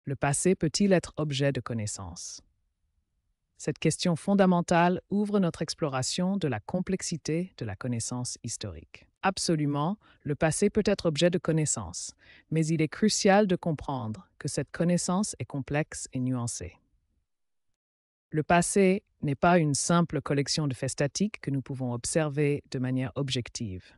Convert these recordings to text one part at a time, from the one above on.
Le passé peut-il être objet de connaissance? Cette question fondamentale ouvre notre exploration de la complexité de la connaissance historique. Absolument, le passé peut être objet de connaissance, mais il est crucial de comprendre que cette connaissance est complexe et nuancée. Le passé n'est pas une simple collection de faits statiques que nous pouvons observer de manière objective.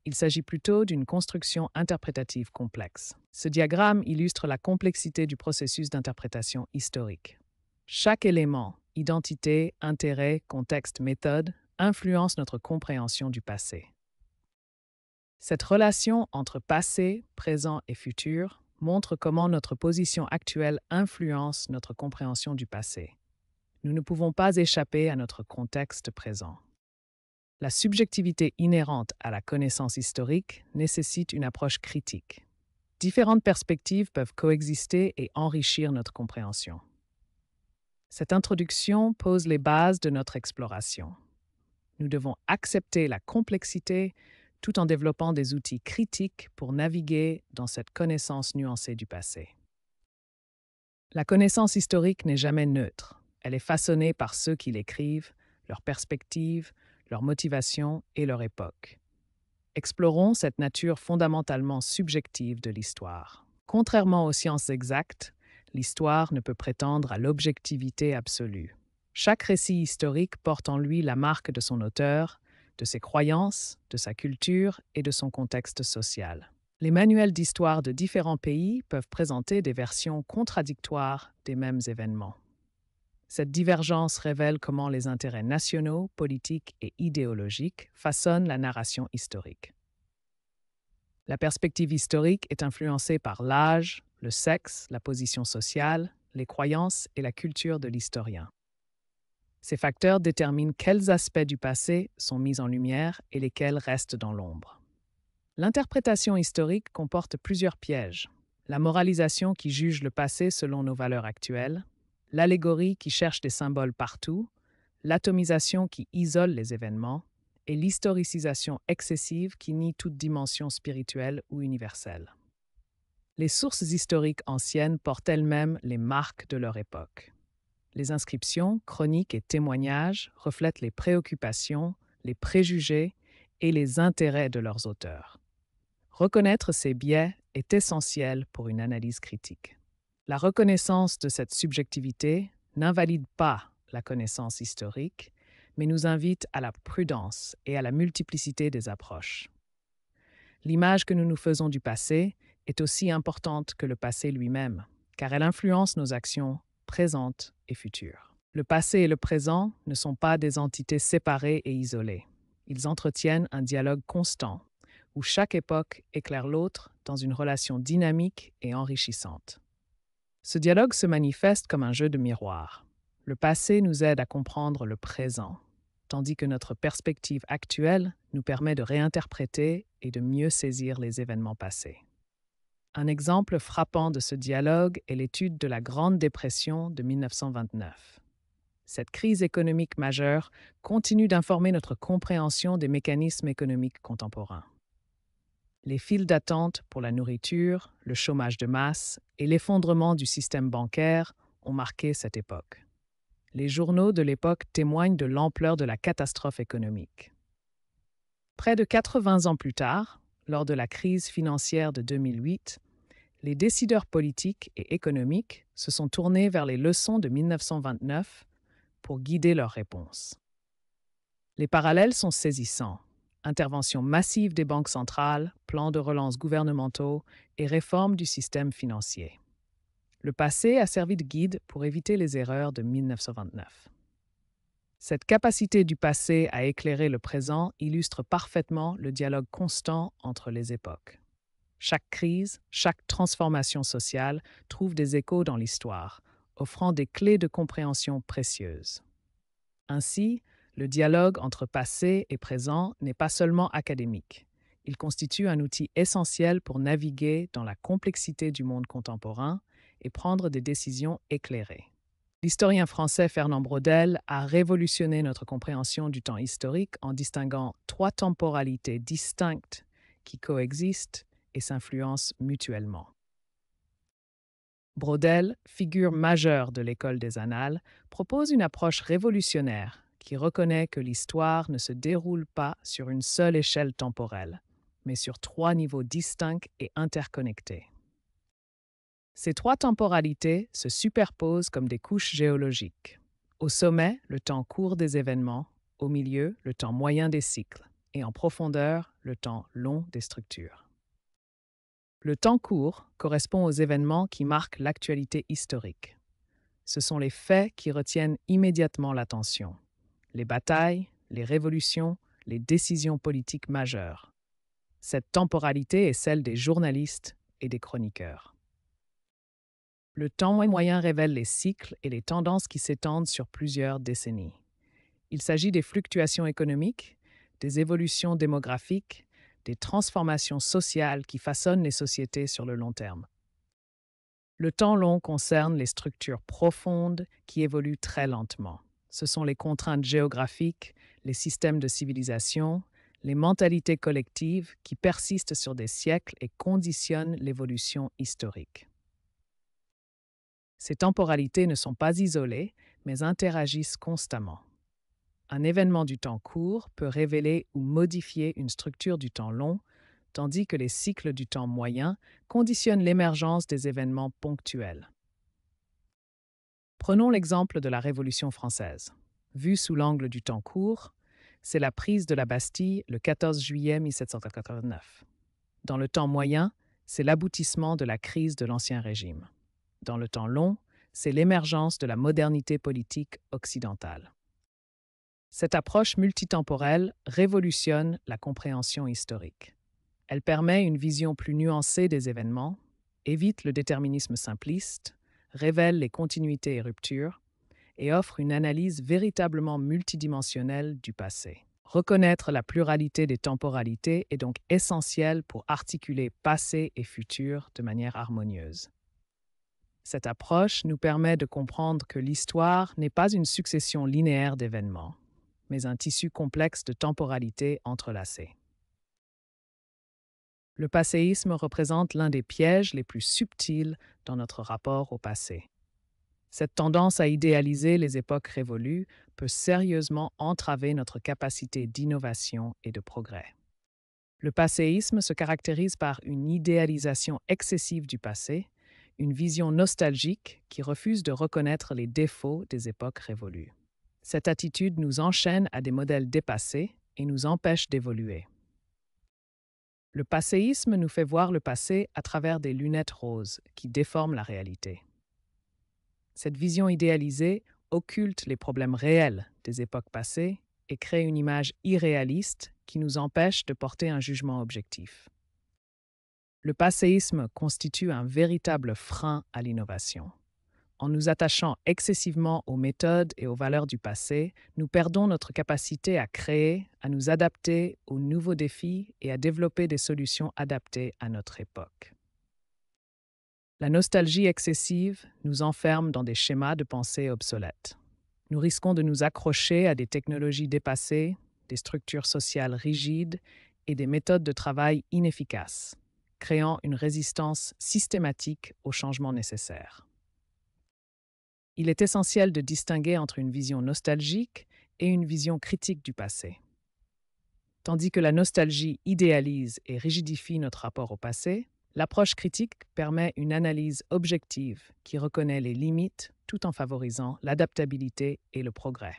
Il s'agit plutôt d'une construction interprétative complexe. Ce diagramme illustre la complexité du processus d'interprétation historique. Chaque élément, identité, intérêt, contexte, méthode, influence notre compréhension du passé. Cette relation entre passé, présent et futur montre comment notre position actuelle influence notre compréhension du passé. Nous ne pouvons pas échapper à notre contexte présent. La subjectivité inhérente à la connaissance historique nécessite une approche critique. Différentes perspectives peuvent coexister et enrichir notre compréhension. Cette introduction pose les bases de notre exploration. Nous devons accepter la complexité tout en développant des outils critiques pour naviguer dans cette connaissance nuancée du passé. La connaissance historique n'est jamais neutre. Elle est façonnée par ceux qui l'écrivent, leurs perspectives, leurs motivations et leur époque. Explorons cette nature fondamentalement subjective de l'histoire. Contrairement aux sciences exactes, l'histoire ne peut prétendre à l'objectivité absolue. Chaque récit historique porte en lui la marque de son auteur, de ses croyances, de sa culture et de son contexte social. Les manuels d'histoire de différents pays peuvent présenter des versions contradictoires des mêmes événements. Cette divergence révèle comment les intérêts nationaux, politiques et idéologiques façonnent la narration historique. La perspective historique est influencée par l'âge, le sexe, la position sociale, les croyances et la culture de l'historien. Ces facteurs déterminent quels aspects du passé sont mis en lumière et lesquels restent dans l'ombre. L'interprétation historique comporte plusieurs pièges. La moralisation qui juge le passé selon nos valeurs actuelles, l'allégorie qui cherche des symboles partout, l'atomisation qui isole les événements et l'historicisation excessive qui nie toute dimension spirituelle ou universelle. Les sources historiques anciennes portent elles-mêmes les marques de leur époque. Les inscriptions, chroniques et témoignages reflètent les préoccupations, les préjugés et les intérêts de leurs auteurs. Reconnaître ces biais est essentiel pour une analyse critique. La reconnaissance de cette subjectivité n'invalide pas la connaissance historique, mais nous invite à la prudence et à la multiplicité des approches. L'image que nous nous faisons du passé est aussi importante que le passé lui-même, car elle influence nos actions présentes et futures. Le passé et le présent ne sont pas des entités séparées et isolées. Ils entretiennent un dialogue constant, où chaque époque éclaire l'autre dans une relation dynamique et enrichissante. Ce dialogue se manifeste comme un jeu de miroir. Le passé nous aide à comprendre le présent, tandis que notre perspective actuelle nous permet de réinterpréter et de mieux saisir les événements passés. Un exemple frappant de ce dialogue est l'étude de la Grande Dépression de 1929. Cette crise économique majeure continue d'informer notre compréhension des mécanismes économiques contemporains. Les files d'attente pour la nourriture, le chômage de masse et l'effondrement du système bancaire ont marqué cette époque. Les journaux de l'époque témoignent de l'ampleur de la catastrophe économique. Près de 80 ans plus tard, lors de la crise financière de 2008, les décideurs politiques et économiques se sont tournés vers les leçons de 1929 pour guider leurs réponses. Les parallèles sont saisissants. Intervention massive des banques centrales, plans de relance gouvernementaux et réforme du système financier. Le passé a servi de guide pour éviter les erreurs de 1929. Cette capacité du passé à éclairer le présent illustre parfaitement le dialogue constant entre les époques. Chaque crise, chaque transformation sociale trouve des échos dans l'histoire, offrant des clés de compréhension précieuses. Ainsi, le dialogue entre passé et présent n'est pas seulement académique. Il constitue un outil essentiel pour naviguer dans la complexité du monde contemporain et prendre des décisions éclairées. L'historien français Fernand Braudel a révolutionné notre compréhension du temps historique en distinguant trois temporalités distinctes qui coexistent et s'influencent mutuellement. Braudel, figure majeure de l'école des annales, propose une approche révolutionnaire qui reconnaît que l'histoire ne se déroule pas sur une seule échelle temporelle, mais sur trois niveaux distincts et interconnectés. Ces trois temporalités se superposent comme des couches géologiques. Au sommet, le temps court des événements, au milieu, le temps moyen des cycles, et en profondeur, le temps long des structures. Le temps court correspond aux événements qui marquent l'actualité historique. Ce sont les faits qui retiennent immédiatement l'attention. Les batailles, les révolutions, les décisions politiques majeures. Cette temporalité est celle des journalistes et des chroniqueurs. Le temps moyen révèle les cycles et les tendances qui s'étendent sur plusieurs décennies. Il s'agit des fluctuations économiques, des évolutions démographiques, des transformations sociales qui façonnent les sociétés sur le long terme. Le temps long concerne les structures profondes qui évoluent très lentement. Ce sont les contraintes géographiques, les systèmes de civilisation, les mentalités collectives qui persistent sur des siècles et conditionnent l'évolution historique. Ces temporalités ne sont pas isolées, mais interagissent constamment. Un événement du temps court peut révéler ou modifier une structure du temps long, tandis que les cycles du temps moyen conditionnent l'émergence des événements ponctuels. Prenons l'exemple de la Révolution française. Vue sous l'angle du temps court, c'est la prise de la Bastille le 14 juillet 1789. Dans le temps moyen, c'est l'aboutissement de la crise de l'Ancien Régime. Dans le temps long, c'est l'émergence de la modernité politique occidentale. Cette approche multitemporelle révolutionne la compréhension historique. Elle permet une vision plus nuancée des événements, évite le déterminisme simpliste, révèle les continuités et ruptures, et offre une analyse véritablement multidimensionnelle du passé. Reconnaître la pluralité des temporalités est donc essentiel pour articuler passé et futur de manière harmonieuse. Cette approche nous permet de comprendre que l'histoire n'est pas une succession linéaire d'événements, mais un tissu complexe de temporalités entrelacées. Le passéisme représente l'un des pièges les plus subtils dans notre rapport au passé. Cette tendance à idéaliser les époques révolues peut sérieusement entraver notre capacité d'innovation et de progrès. Le passéisme se caractérise par une idéalisation excessive du passé, une vision nostalgique qui refuse de reconnaître les défauts des époques révolues. Cette attitude nous enchaîne à des modèles dépassés et nous empêche d'évoluer. Le passéisme nous fait voir le passé à travers des lunettes roses qui déforment la réalité. Cette vision idéalisée occulte les problèmes réels des époques passées et crée une image irréaliste qui nous empêche de porter un jugement objectif. Le passéisme constitue un véritable frein à l'innovation. En nous attachant excessivement aux méthodes et aux valeurs du passé, nous perdons notre capacité à créer, à nous adapter aux nouveaux défis et à développer des solutions adaptées à notre époque. La nostalgie excessive nous enferme dans des schémas de pensée obsolètes. Nous risquons de nous accrocher à des technologies dépassées, des structures sociales rigides et des méthodes de travail inefficaces, créant une résistance systématique aux changements nécessaires. Il est essentiel de distinguer entre une vision nostalgique et une vision critique du passé. Tandis que la nostalgie idéalise et rigidifie notre rapport au passé, l'approche critique permet une analyse objective qui reconnaît les limites tout en favorisant l'adaptabilité et le progrès.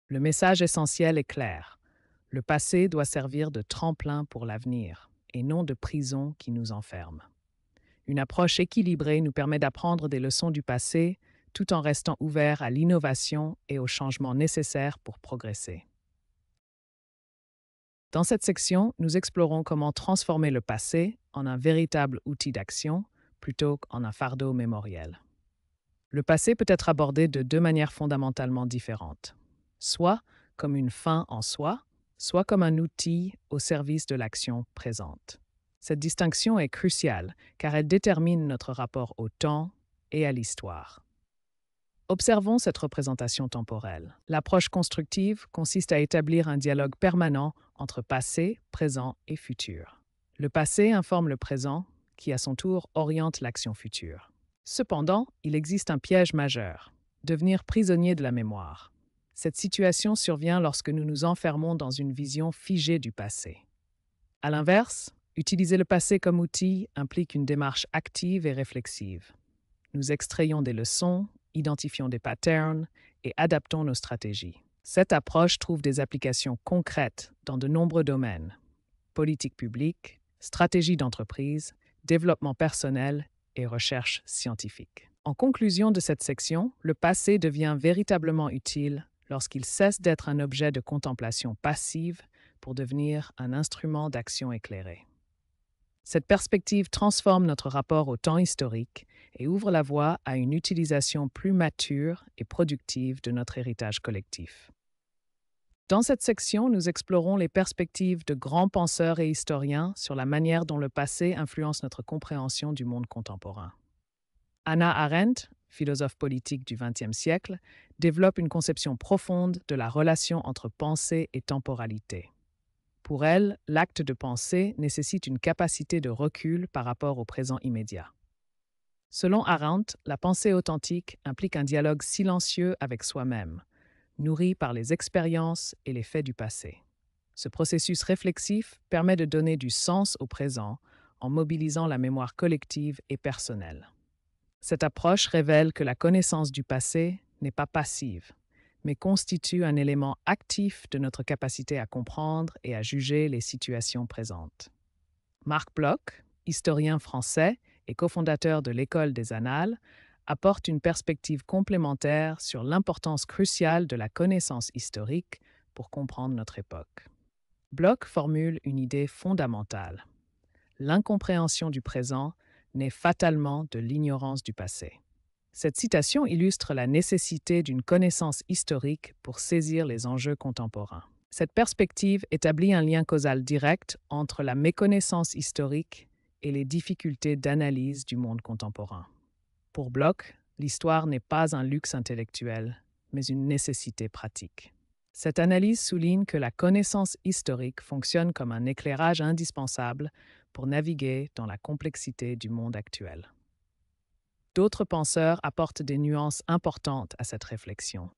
Le message essentiel est clair. Le passé doit servir de tremplin pour l'avenir et non de prison qui nous enferme. Une approche équilibrée nous permet d'apprendre des leçons du passé tout en restant ouvert à l'innovation et aux changements nécessaires pour progresser. Dans cette section, nous explorons comment transformer le passé en un véritable outil d'action plutôt qu'en un fardeau mémoriel. Le passé peut être abordé de deux manières fondamentalement différentes, soit comme une fin en soi, soit comme un outil au service de l'action présente. Cette distinction est cruciale car elle détermine notre rapport au temps et à l'histoire. Observons cette représentation temporelle. L'approche constructive consiste à établir un dialogue permanent entre passé, présent et futur. Le passé informe le présent, qui à son tour oriente l'action future. Cependant, il existe un piège majeur: devenir prisonnier de la mémoire. Cette situation survient lorsque nous nous enfermons dans une vision figée du passé. À l'inverse, utiliser le passé comme outil implique une démarche active et réflexive. Nous extrayons des leçons, identifions des patterns et adaptons nos stratégies. Cette approche trouve des applications concrètes dans de nombreux domaines: politique publique, stratégie d'entreprise, développement personnel et recherche scientifique. En conclusion de cette section, le passé devient véritablement utile lorsqu'il cesse d'être un objet de contemplation passive pour devenir un instrument d'action éclairée. Cette perspective transforme notre rapport au temps historique et ouvre la voie à une utilisation plus mature et productive de notre héritage collectif. Dans cette section, nous explorons les perspectives de grands penseurs et historiens sur la manière dont le passé influence notre compréhension du monde contemporain. Hannah Arendt, philosophe politique du XXe siècle, développe une conception profonde de la relation entre pensée et temporalité. Pour elle, l'acte de penser nécessite une capacité de recul par rapport au présent immédiat. Selon Arendt, la pensée authentique implique un dialogue silencieux avec soi-même, nourri par les expériences et les faits du passé. Ce processus réflexif permet de donner du sens au présent en mobilisant la mémoire collective et personnelle. Cette approche révèle que la connaissance du passé n'est pas passive, mais constitue un élément actif de notre capacité à comprendre et à juger les situations présentes. Marc Bloch, historien français et cofondateur de l'École des Annales, apporte une perspective complémentaire sur l'importance cruciale de la connaissance historique pour comprendre notre époque. Bloch formule une idée fondamentale: l'incompréhension du présent naît fatalement de l'ignorance du passé. Cette citation illustre la nécessité d'une connaissance historique pour saisir les enjeux contemporains. Cette perspective établit un lien causal direct entre la méconnaissance historique et les difficultés d'analyse du monde contemporain. Pour Bloch, l'histoire n'est pas un luxe intellectuel, mais une nécessité pratique. Cette analyse souligne que la connaissance historique fonctionne comme un éclairage indispensable pour naviguer dans la complexité du monde actuel. D'autres penseurs apportent des nuances importantes à cette réflexion.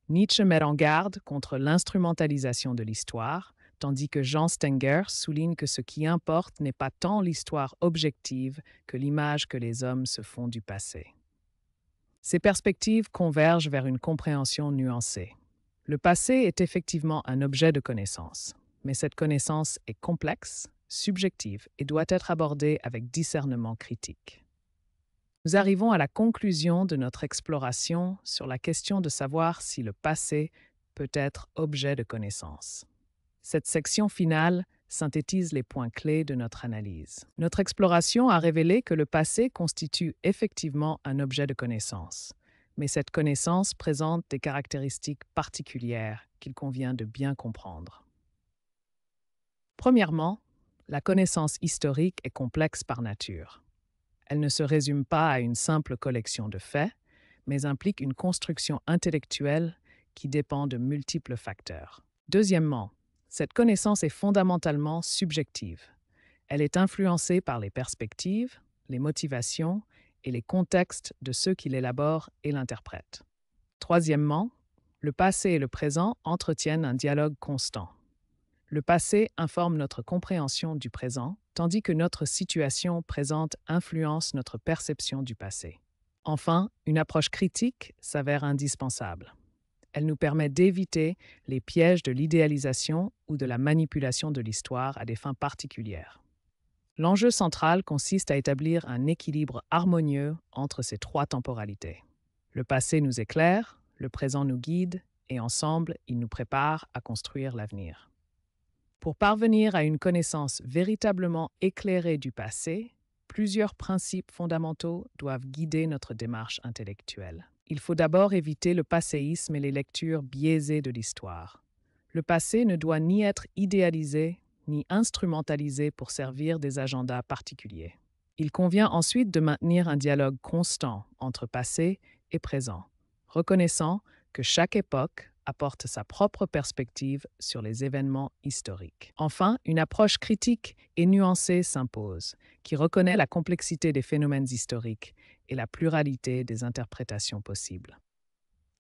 Nietzsche met en garde contre l'instrumentalisation de l'histoire, tandis que Jean Stenger souligne que ce qui importe n'est pas tant l'histoire objective que l'image que les hommes se font du passé. Ces perspectives convergent vers une compréhension nuancée. Le passé est effectivement un objet de connaissance, mais cette connaissance est complexe, subjective et doit être abordée avec discernement critique. Nous arrivons à la conclusion de notre exploration sur la question de savoir si le passé peut être objet de connaissance. Cette section finale synthétise les points clés de notre analyse. Notre exploration a révélé que le passé constitue effectivement un objet de connaissance, mais cette connaissance présente des caractéristiques particulières qu'il convient de bien comprendre. Premièrement, la connaissance historique est complexe par nature. Elle ne se résume pas à une simple collection de faits, mais implique une construction intellectuelle qui dépend de multiples facteurs. Deuxièmement, cette connaissance est fondamentalement subjective. Elle est influencée par les perspectives, les motivations et les contextes de ceux qui l'élaborent et l'interprètent. Troisièmement, le passé et le présent entretiennent un dialogue constant. Le passé informe notre compréhension du présent, tandis que notre situation présente influence notre perception du passé. Enfin, une approche critique s'avère indispensable. Elle nous permet d'éviter les pièges de l'idéalisation ou de la manipulation de l'histoire à des fins particulières. L'enjeu central consiste à établir un équilibre harmonieux entre ces trois temporalités. Le passé nous éclaire, le présent nous guide, et ensemble, il nous prépare à construire l'avenir. Pour parvenir à une connaissance véritablement éclairée du passé, plusieurs principes fondamentaux doivent guider notre démarche intellectuelle. Il faut d'abord éviter le passéisme et les lectures biaisées de l'histoire. Le passé ne doit ni être idéalisé, ni instrumentalisé pour servir des agendas particuliers. Il convient ensuite de maintenir un dialogue constant entre passé et présent, reconnaissant que chaque époque, apporte sa propre perspective sur les événements historiques. Enfin, une approche critique et nuancée s'impose, qui reconnaît la complexité des phénomènes historiques et la pluralité des interprétations possibles.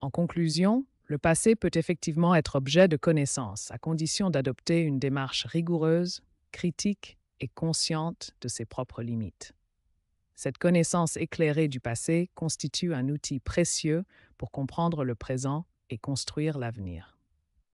En conclusion, le passé peut effectivement être objet de connaissance, à condition d'adopter une démarche rigoureuse, critique et consciente de ses propres limites. Cette connaissance éclairée du passé constitue un outil précieux pour comprendre le présent et construire l'avenir.